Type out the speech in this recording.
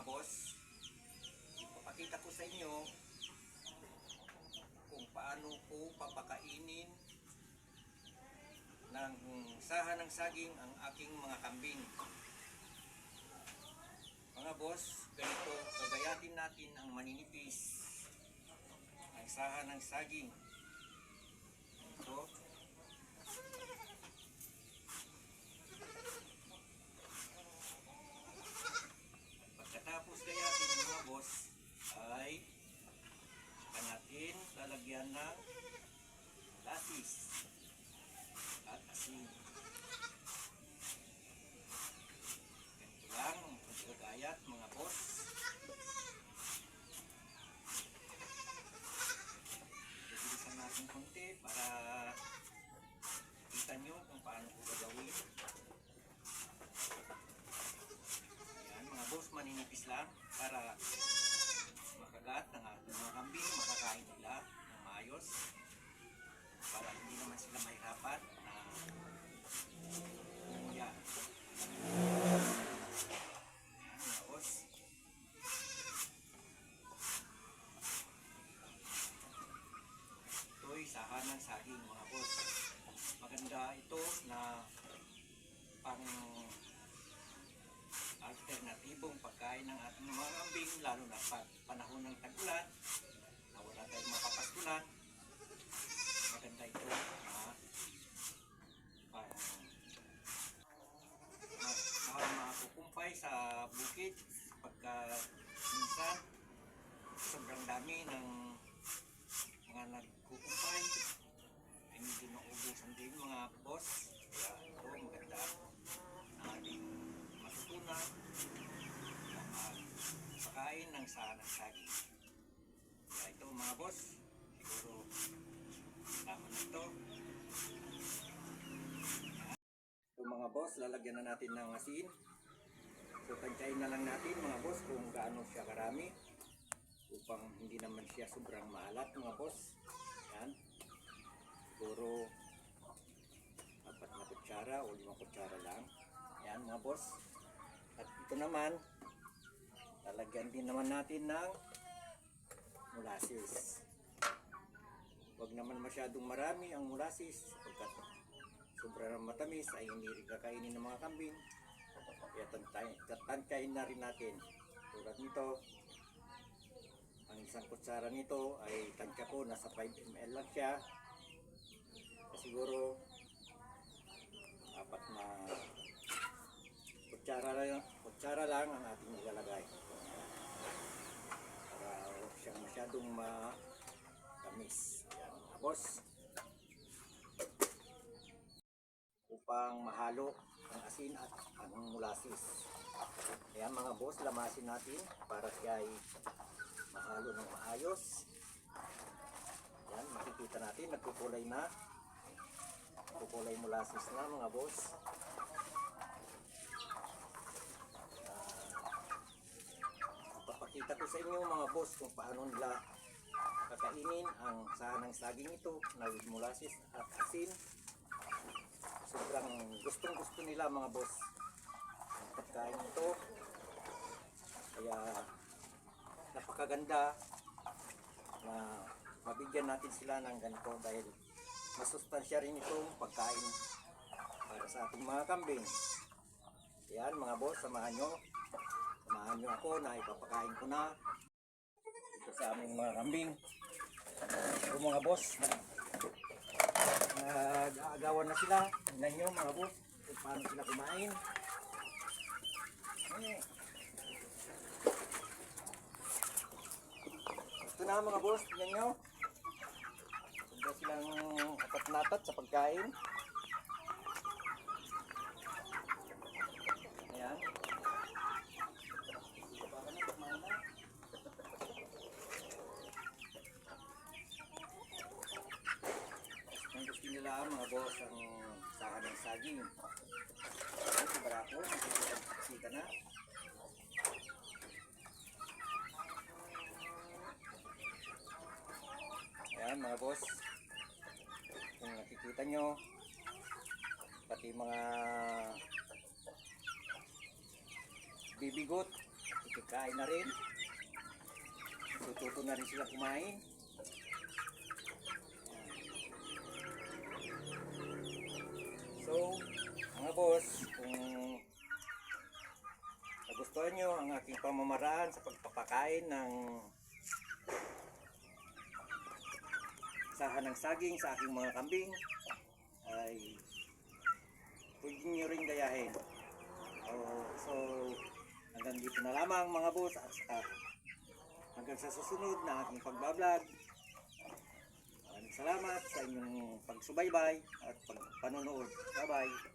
boss, ipapakita ko sa inyo kung paano ko papakainin ng saha ng saging ang aking mga kambing. Mga boss, ganito gagayatin natin ang maninipis ang saha ng saging. Ito. Pagkatapos gayatin mga boss ay natin lalagyan ng lasis at asin. Ganito lang ang paggagayat mga boss. Bilisan natin konti para kita nyo kung paano ko gagawin. Ayan mga boss, maninipis lang para makagat ng ating mga kambing, makakain nila ng maayos para hindi naman sila mahirapan na umuya. Ayan mga boss. Ito'y saha ng saging mga boss. Maganda ito na pang alternatibong pagkain ng ating mga kambing, lalo na pag panahon ng tag-ulan na wala tayong mapapastulan. Maganda ito na makukumpay sa bukid pagka minsan sobrang dami ng mga nagkukumpay ay hindi maubusan din mga boss. Kaya ito maganda na ating matutunan na magpakain ng saha ng saging. Kaya ito mga boss, siguro tama na ito. So mga boss, lalagyan na natin ng asin. So tansyahin na lang natin mga boss kung gaano siya karami upang hindi naman siya sobrang maalat mga boss. Yan. Siguro 4 na kutsara o 5 kutsara lang. Yan mga boss. At ito naman, lalagyan din naman natin ng molasses. Huwag naman masyadong marami ang molasses sapagkat sobrang matamis ay hindi rin kakainin ng mga kambing. Kaya tantyahin na rin natin. Tulad nito, ang 1 kutsara nito ay tansya ko nasa 5 ml lang siya. Siguro 4 na kutsara lang ang ating ilalagay para huwag siyang masyadong matamis. Yan mga boss, upang mahalo ang asin at ang molasses. Ayan mga boss, lamasin natin para siya ay mahalo ng maayos. Yan, makikita natin nagkukulay na, nagkukulay molasses na mga boss. Papakita ko sa inyo mga boss kung paano nila kakainin ang saha ng saging ito na with molasses at asin. Sobrang gustong gusto nila mga boss ang pagkain ito. Kaya napakaganda na mabigyan natin sila ng ganito dahil masustansya rin itong pagkain para sa ating mga kambing. Yan mga boss, samahan nyo ako na ipapakain ko na ito sa aming mga kambing. Ito mga boss, nag-aagawan na sila. Tingnan nyo mga boss kung paano sila kumain. Ito na mga boss, tingnan nyo. Ganda silang atat-natat sa pagkain. Ayan. Ang gusto nila mga boss ang saha ng saging. Ayan, si Barako, nakikita na. Ayan mga boss, kung nakikita nyo, pati mga bibigot Ikikain na rin. Tututo na rin sila kumain. So, mga boss, kung nagustuhan nyo ang aking pamamaraan sa pagpapakain ng saha ng saging sa aking mga kambing, ay pwede nyo rin gayahin. So, hanggang dito na lamang mga boss, at saka hanggang sa susunod na aking pagbablog. Maraming salamat sa inyong pagsubaybay at panonood. Bye bye.